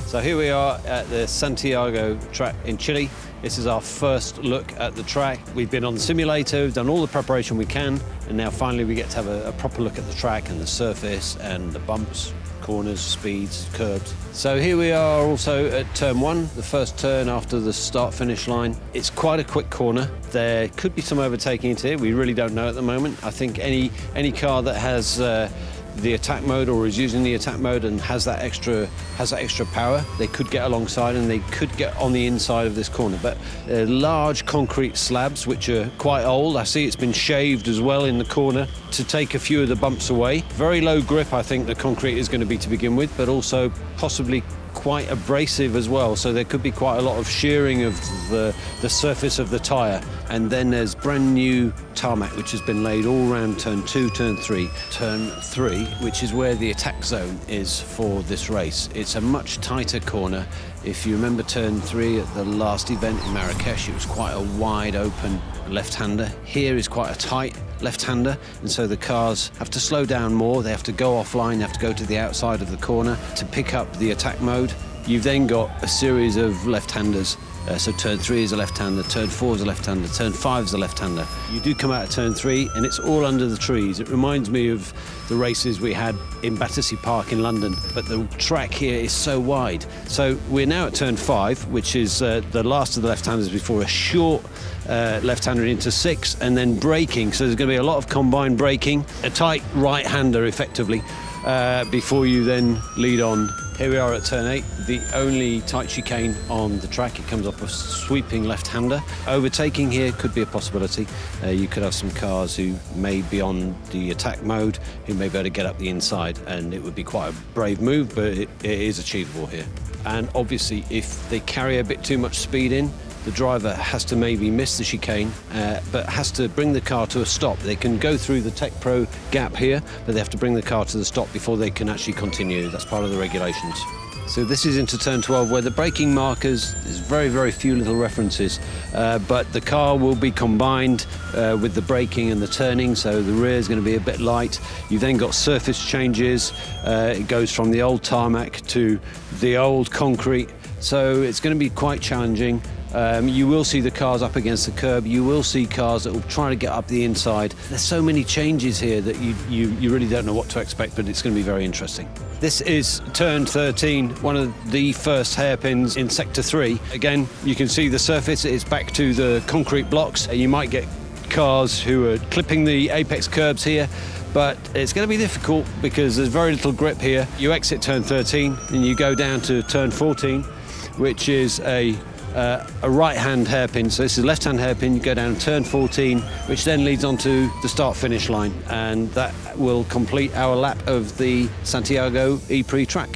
So here we are at the Santiago track in Chile. This is our first look at the track. We've been on the simulator, we've done all the preparation we can, and now finally we get to have a proper look at the track and the surface and the bumps, corners, speeds, curbs. So here we are also at turn 1, the first turn after the start-finish line. It's quite a quick corner. There could be some overtaking into it. We really don't know at the moment. I think any car that has the attack mode or is using the attack mode and has that extra power, they could get alongside and they could get on the inside of this corner. But large concrete slabs which are quite old. I see it's been shaved as well in the corner to take a few of the bumps away. Very low grip, I think the concrete is going to be to begin with, but also possibly quite abrasive as well, so there could be quite a lot of shearing of the surface of the tyre. And then there's brand new tarmac which has been laid all around turn 2, turn 3. Turn 3, which is where the attack zone is for this race. It's a much tighter corner. If you remember turn 3 at the last event in Marrakesh, it was quite a wide open left-hander. Here is quite a tight left-hander, and so the cars have to slow down more. They have to go offline, they have to go to the outside of the corner to pick up the attack mode. You've then got a series of left-handers. So turn 3 is a left-hander, turn 4 is a left-hander, turn 5 is a left-hander. You do come out of turn 3 and it's all under the trees. It reminds me of the races we had in Battersea Park in London, but the track here is so wide. So we're now at turn 5, which is the last of the left-handers before a short left-hander into 6 and then braking. So there's going to be a lot of combined braking, a tight right-hander effectively, before you then lead on. Here we are at turn 8, the only tight chicane on the track. It comes off a sweeping left-hander. Overtaking here could be a possibility. You could have some cars who may be on the attack mode, who may be able to get up the inside, and it would be quite a brave move, but it is achievable here. And obviously, if they carry a bit too much speed in, the driver has to maybe miss the chicane, but has to bring the car to a stop. They can go through the Tech Pro gap here, but they have to bring the car to the stop before they can actually continue. That's part of the regulations. So this is into turn 12, where the braking markers, there's very, very few little references, but the car will be combined with the braking and the turning, so the rear is going to be a bit light. You've then got surface changes. It goes from the old tarmac to the old concrete, so it's going to be quite challenging. You will see the cars up against the curb. You will see cars that will try to get up the inside. There's so many changes here that you really don't know what to expect, but it's going to be very interesting. This is turn 13, one of the first hairpins in sector 3. Again, you can see the surface is back to the concrete blocks. You might get cars who are clipping the apex curbs here, but it's going to be difficult because there's very little grip here. You exit turn 13 and you go down to turn 14, which is a right-hand hairpin. So this is a left-hand hairpin. You go down turn 14, which then leads onto the start-finish line, and that will complete our lap of the Santiago E-Prix track.